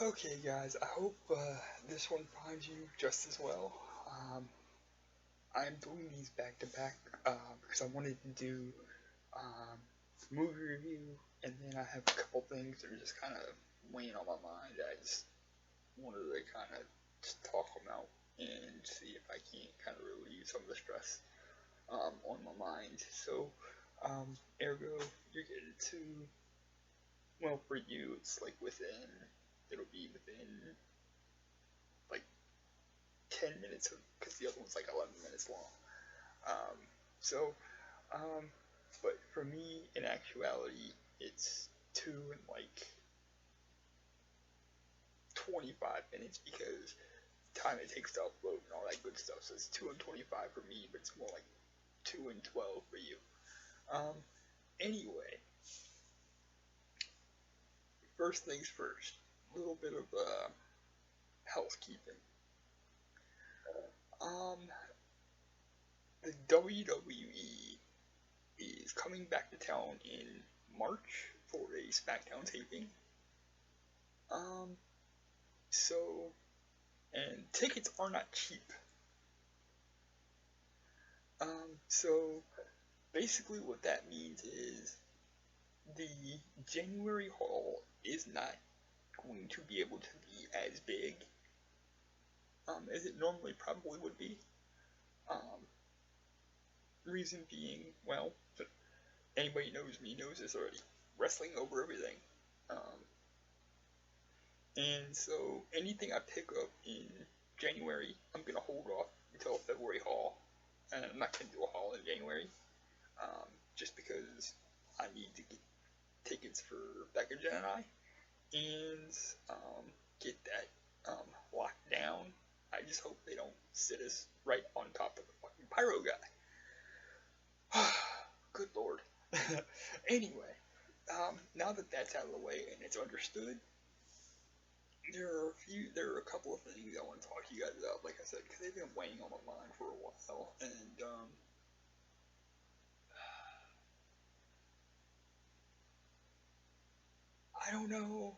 Okay, guys, I hope this one finds you just as well. Um, I'm doing these back to back because I wanted to do um, movie review, and then I have a couple things that are just kind of weighing on my mind. I just wanted to kind of just talk them out and see if I can kind of relieve some of the stress on my mind. So, ergo, you're getting to, well, for you, it's like it'll be within like 10 minutes because the other one's like 11 minutes long. Um, so, um, but for me, in actuality, it's 2 and like 25 minutes because time it takes to upload and all that good stuff. So it's 2 and 25 for me, but it's more like 2 and 12 for you. Um, anyway, first things first, a little bit of housekeeping. Um, the WWE is coming back to town in March for a SmackDown taping. Um, so, and tickets are not cheap. So basically what that means is the January haul is not going to be able to be as big as it normally probably would be. Um, reason being, well, anybody knows me knows this already. Wrestling over everything. Um, and so anything I pick up in January, I'm gonna hold off until February haul, and I'm not gonna do a haul in January, just because I need to get tickets for Becca Jen and I, and get that locked down. I just hope they don't sit us right on top of the fucking pyro guy. Good lord. Anyway, now that that's out of the way and it's understood, there are a couple of things I want to talk to you guys about, like I said, because they've been weighing on my mind for a while, and I don't know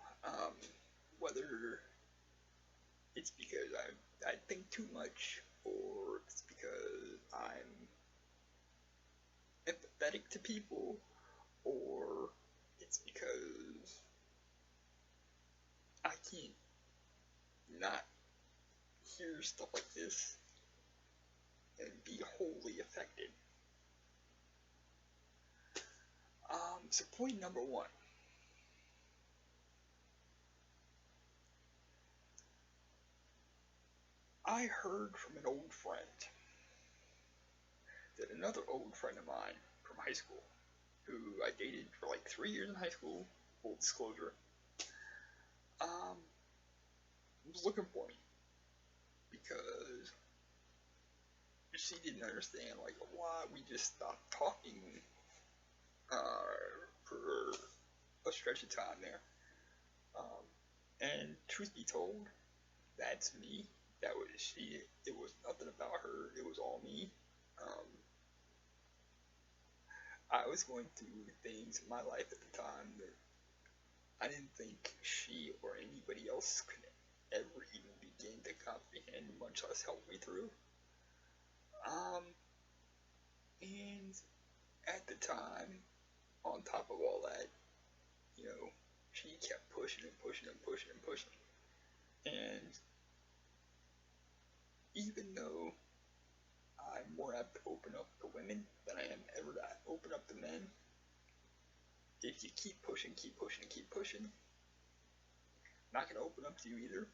whether it's because I think too much or it's because I'm empathetic to people or it's because I can't not hear stuff like this and be wholly affected. So point number one. I heard from an old friend that another old friend of mine from high school, who I dated for like 3 years in high school, full disclosure, um, was looking for me because she didn't understand like why we just stopped talking for a stretch of time there. Um, and truth be told, that's me. That was she. It was nothing about her. It was all me. Um, I was going through things in my life at the time that I didn't think she or anybody else could ever even begin to comprehend, much less help me through. Um, and at the time, on top of all that, you know, she kept pushing and pushing and pushing and pushing. And even though I'm more apt to open up to women than I am ever to open up to men, if you keep pushing, keep pushing, keep pushing, I'm not gonna open up to you either.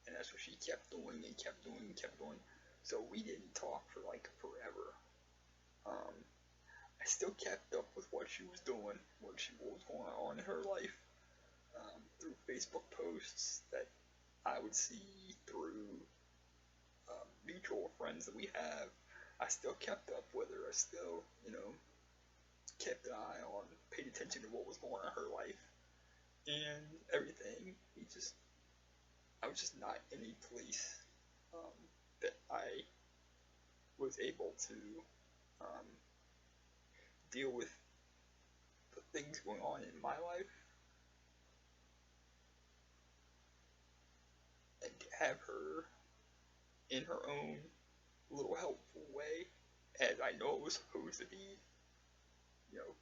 And that's what she kept doing and kept doing and kept doing. So we didn't talk for like forever. Um, I still kept up with what she was doing, what was going on in her life, through Facebook posts that I would see, through mutual friends that we have. I still kept up with her. I still, kept an eye on, paid attention to what was going on in her life and everything. I was just not in a place that I was able to um, deal with the things going on in my life. have her in her own little helpful way, as I know it was supposed to be, you know,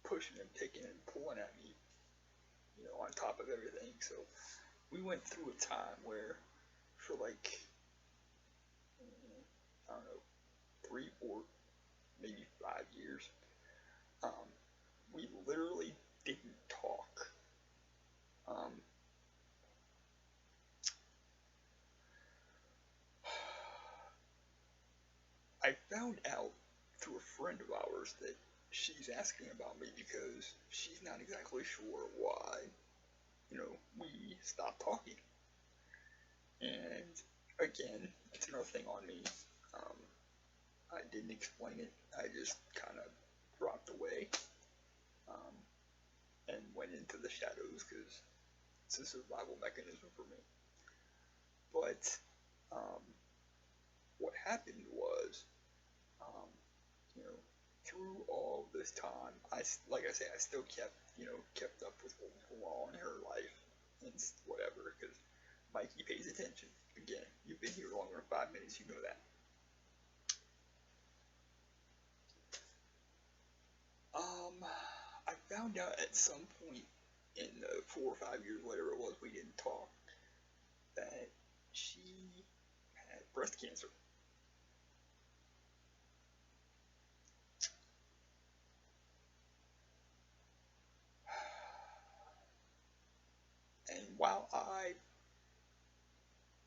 pushing and picking and pulling at me, you know, on top of everything. So we went through a time where, for like, I don't know, 3, 4, maybe 5 years, um, we literally didn't talk. I found out through a friend of ours that she's asking about me because she's not exactly sure why, you know, we stopped talking. And again, it's another thing on me. Um, I didn't explain it. I just kind of dropped away um, and went into the shadows because it's a survival mechanism for me. But um, what happened was, um, you know, through all this time, like I say, I still kept up with what was going on in her life and whatever, because Mikey pays attention. Again, you've been here longer than 5 minutes, you know that. I found out at some point in the 4 or 5 years, whatever it was, we didn't talk, that she had breast cancer. And while I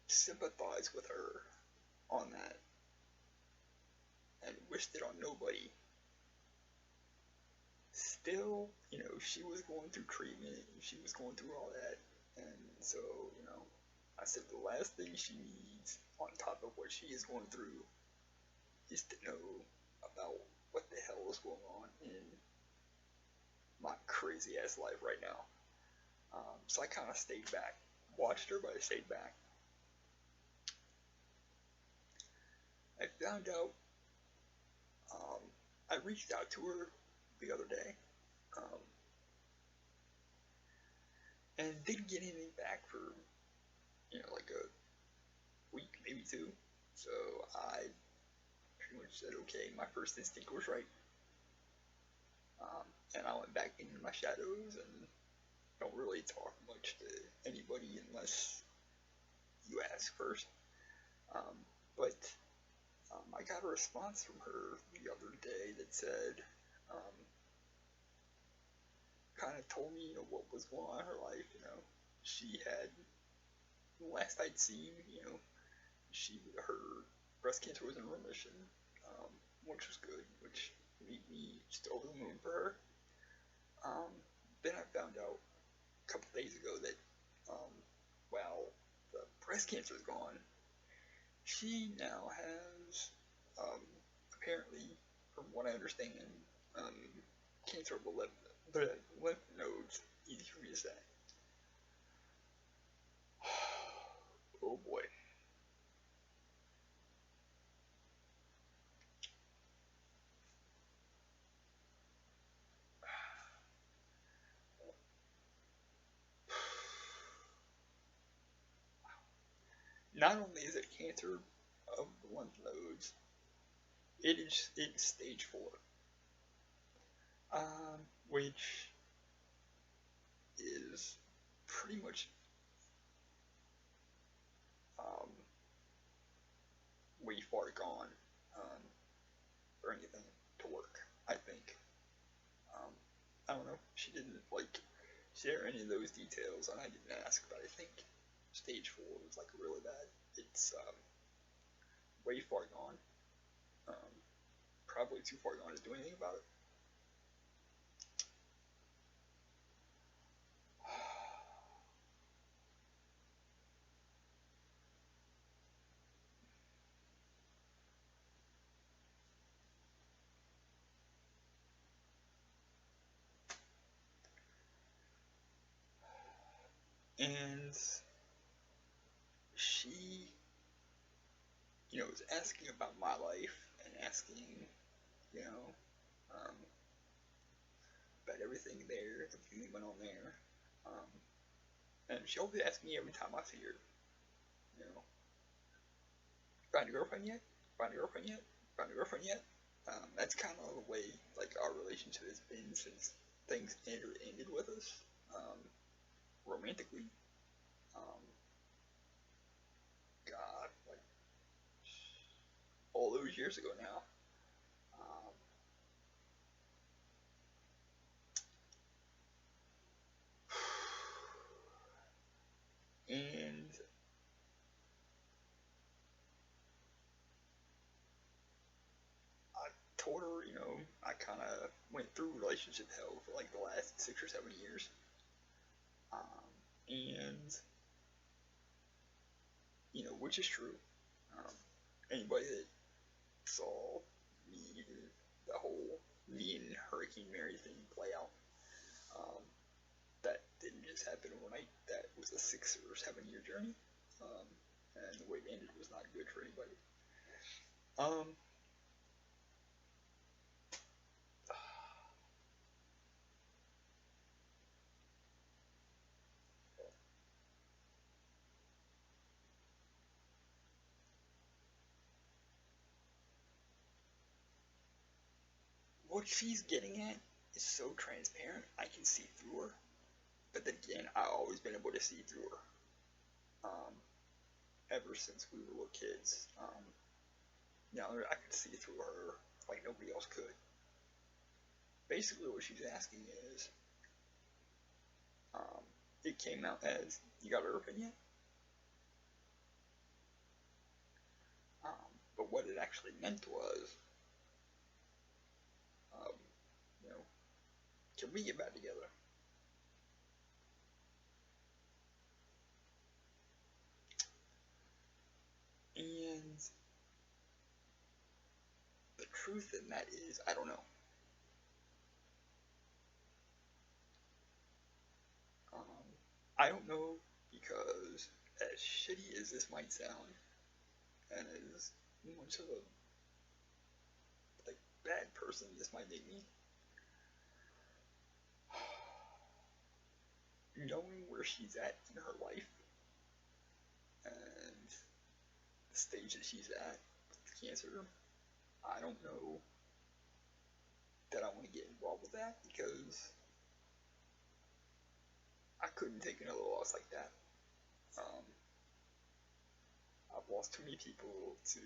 sympathize with her on that and wished it on nobody, still, you know, she was going through treatment, she was going through all that, and so, you know, I said the last thing she needs on top of what she is going through is to know about what the hell is going on in my crazy ass life right now. So I kind of stayed back, watched her, but I stayed back. I found out, um, I reached out to her the other day, um, and didn't get anything back for, you know, like a week, maybe 2. So I pretty much said, okay, my first instinct was right. And I went back into my shadows and don't really talk much to anybody unless you ask first. Um, but I got a response from her the other day that said, um, kind of told me, you know, what was going on in her life. You know, she had, last I'd seen, you know, her breast cancer was in remission, um, which was good, which made me just over the moon for her. Um, then I found out a couple days ago that, while the breast cancer is gone, she now has, um, apparently, from what I understand, um, cancer of the lymph nodes. Easy for me to say. Oh boy. Not only is it cancer of the lymph nodes, it's stage 4, which is pretty much um, way far gone um, for anything to work. I think. Um, I don't know. She didn't like share any of those details, and I didn't ask. But I think stage 4 is like really bad. It's way far gone. Um, Probably too far gone to do anything about it. And she, you know, was asking about my life and asking, you know, um, about everything there, everything that went on there. Um, and she always asks me every time I see her, you know, find a girlfriend yet? Find a girlfriend yet? Find a girlfriend yet? That's kind of the way like our relationship has been since things ended with us, romantically. Um, God, like all those years ago now. Um, and I told her, I kind of went through relationship hell for like the last 6 or 7 years. And, which is true. Um, Anybody that saw me, the whole me and Hurricane Mary thing play out, um, that didn't just happen overnight. That was a 6 or 7 year journey. Um, and the way it ended was not good for anybody. Um, what she's getting at is so transparent, I can see through her. But then again, I've always been able to see through her. Ever since we were little kids. I could see through her like nobody else could. Basically, what she's asking is, um, it came out as, you got her opinion? But what it actually meant was, um, you know, can we get back together? And the truth in that is, I don't know. Um, I don't know because, as shitty as this might sound, and as much of a like bad person this might make me, knowing where she's at in her life and the stage that she's at with cancer, I don't know that I want to get involved with that because I couldn't take another loss like that. Um, I've lost too many people to,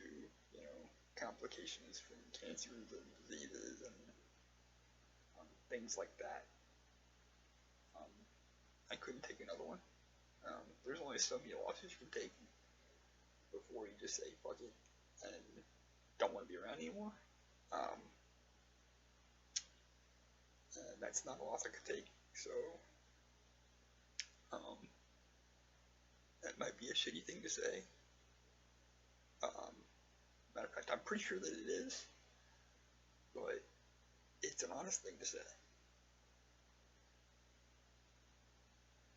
complications from cancers and diseases and things like that. Um, I couldn't take another one. There's only so many losses you can take before you just say fuck it and don't want to be around anymore. Um, and that's not a loss I could take. So, um, that might be a shitty thing to say. Um, Matter of fact, I'm pretty sure that it is, but it's an honest thing to say.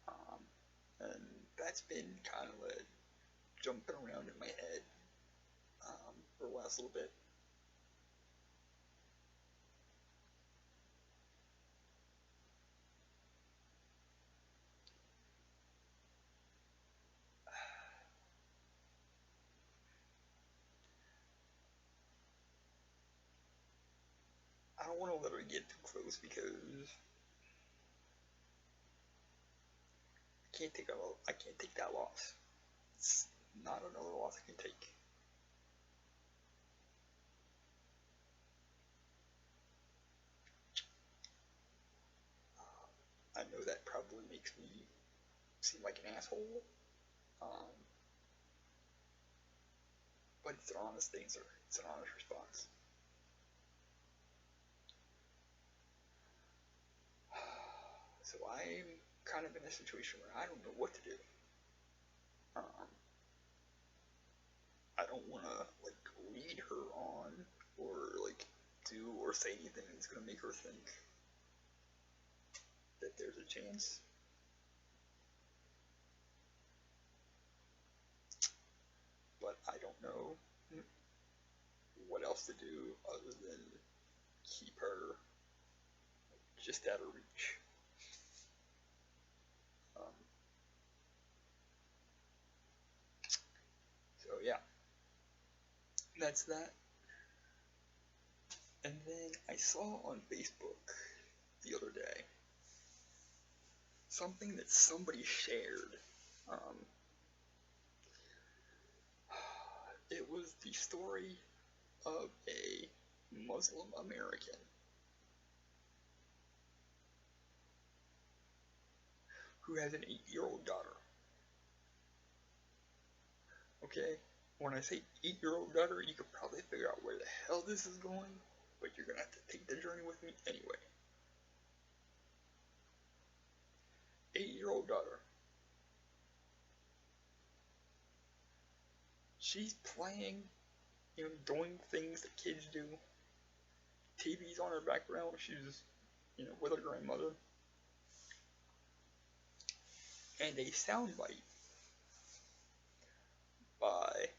Um, and that's been kind of a jumping around in my head for the last little bit. I don't want to let her get too close because I can't take that loss. It's not another loss I can take. I know that probably makes me seem like an asshole, um, but it's an honest answer. It's an honest response. So I'm kind of in a situation where I don't know what to do. Um, I don't want to like lead her on or like do or say anything that's gonna make her think that there's a chance. But I don't know what else to do other than keep her just out of reach. Um, that's that. And then I saw on Facebook the other day something that somebody shared. Um, it was the story of a Muslim American who has an 8-year-old daughter. Okay, when I say 8-year-old daughter, you could probably figure out where the hell this is going, but you're gonna have to take the journey with me anyway. 8-year-old daughter. She's playing, doing things that kids do. TV's on her background. She's, with her grandmother. And a soundbite by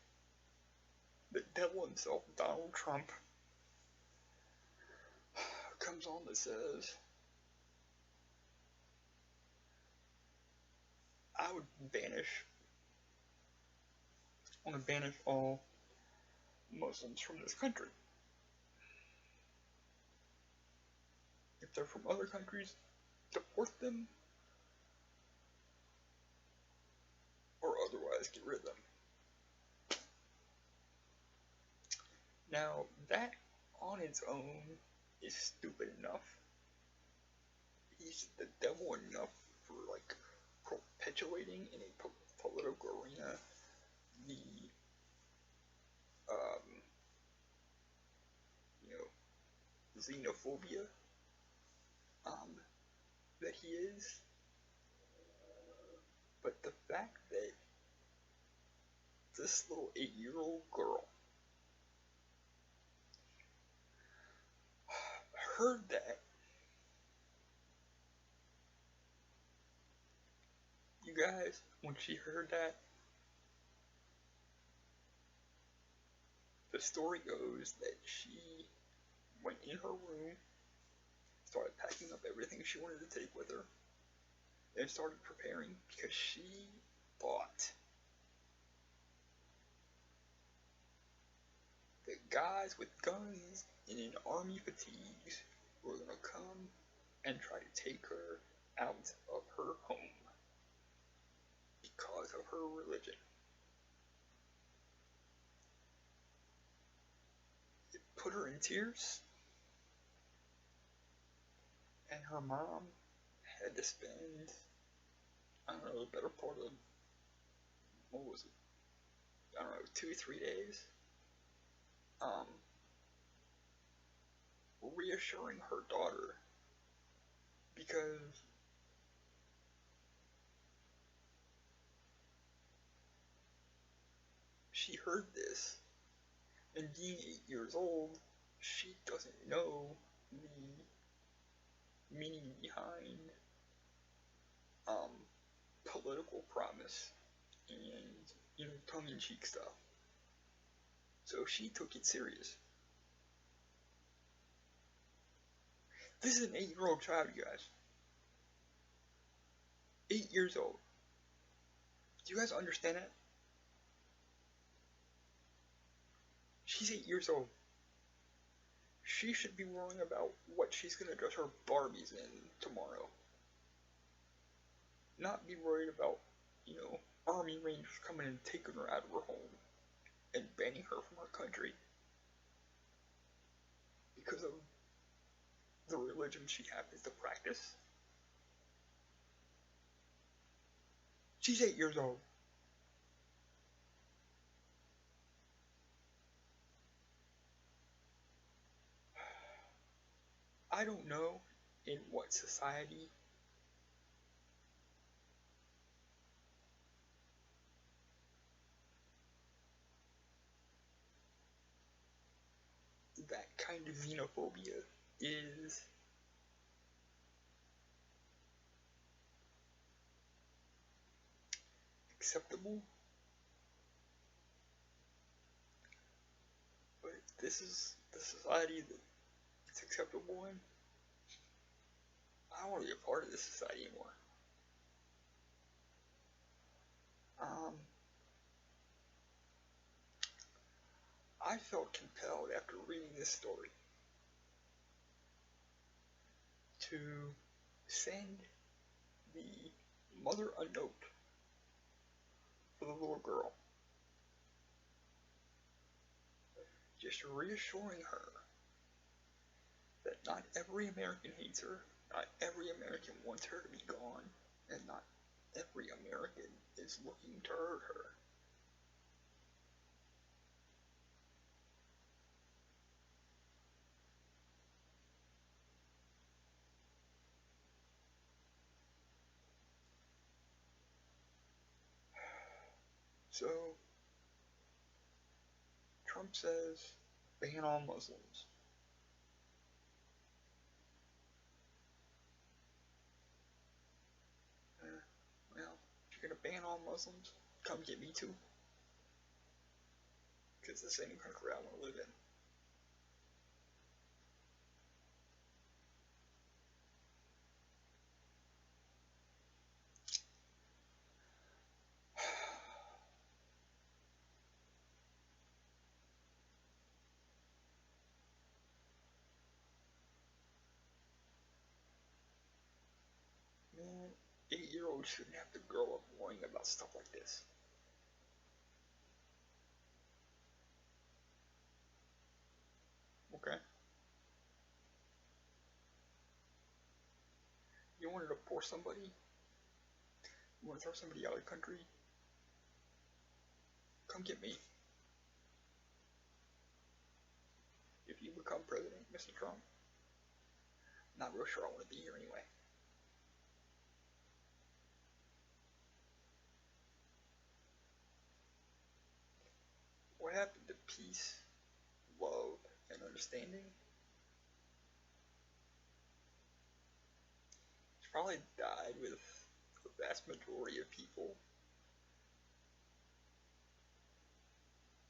the devil himself, Donald Trump, comes on that says, I want to banish all Muslims from this country. If they're from other countries, deport them, or otherwise get rid of them. Now, that on its own is stupid enough. He's the devil enough for, perpetuating in a political arena the, xenophobia, that he is. But the fact that this little 8-year-old girl heard that, you guys, when she heard that, the story goes that she went in her room, started packing up everything she wanted to take with her, and started preparing because she thought that guys with guns and in army fatigues were gonna come and try to take her out of her home because of her religion. It put her in tears, and her mom had to spend, I don't know, the better part of, what was it, I don't know, 2-3 days, reassuring her daughter, because she heard this, and being 8 years old, she doesn't know the meaning behind political promise and tongue-in-cheek stuff. So she took it serious. This is an 8-year-old child, you guys. 8 years old. Do you guys understand that? She's 8 years old. She should be worrying about what she's gonna dress her Barbies in tomorrow. Not be worried about, Army Rangers coming and taking her out of her home and banning her from her country because of the religion she happens to practice. She's 8 years old. I don't know in what society that kind of xenophobia is acceptable, but if this is the society that it's acceptable in, I don't want to be a part of this society anymore. I felt compelled after reading this story to send the mother a note for the little girl, just reassuring her that not every American hates her, not every American wants her to be gone, and not every American is looking to hurt her. So, Trump says, ban all Muslims. Well, if you're gonna ban all Muslims, come get me too. Because this ain't a country I want to live in. Man, 8-year-olds shouldn't have to grow up worrying about stuff like this. Okay? You want to deport somebody? You want to throw somebody out of the country? Come get me. If you become president, Mr. Trump, not real sure I want to be here anyway. What happened to peace, love, and understanding? It's probably died with the vast majority of people,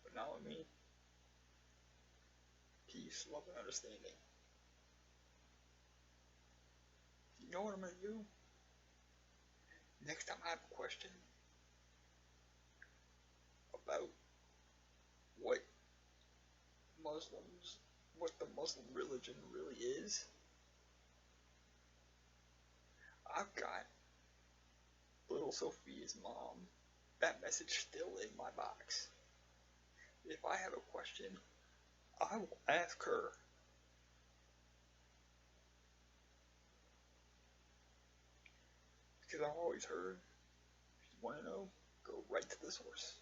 but not with me. Peace, love, and understanding. You know what I'm gonna do? Next time I have a question about what Muslims, what the Muslim religion really is, I've got little Sophia's mom, that message still in my box. If I have a question, I will ask her. Because I've always heard, if you want to know, go right to the source.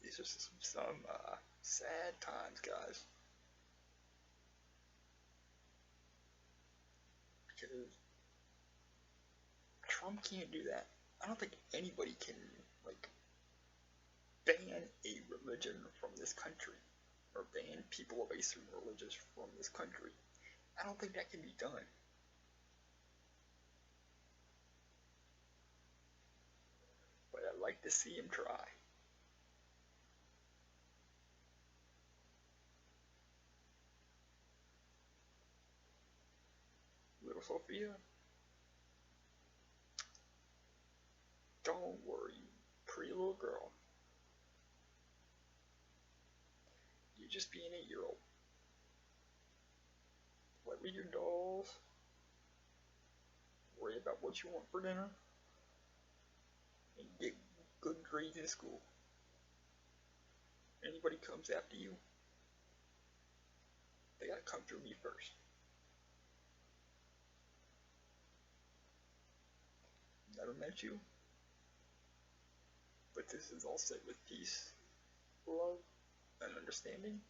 These are some sad times, guys. Because Trump can't do that. I don't think anybody can, like, ban a religion from this country. Or ban people of a certain religion from this country. I don't think that can be done. But I'd like to see him try. Little Sophia, don't worry, pretty little girl. You just be an 8-year-old. Play with your dolls. Worry about what you want for dinner. And get good grades in school. Anybody comes after you, they gotta come through me first. Never met you, but this is all said with peace, love, and understanding.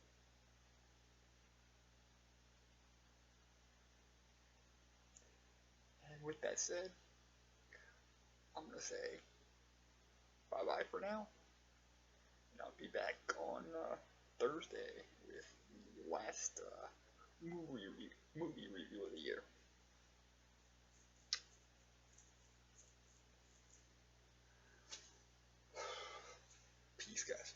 And with that said, I'm gonna say bye bye for now. And I'll be back on Thursday with the last movie review of the year. Peace, guys.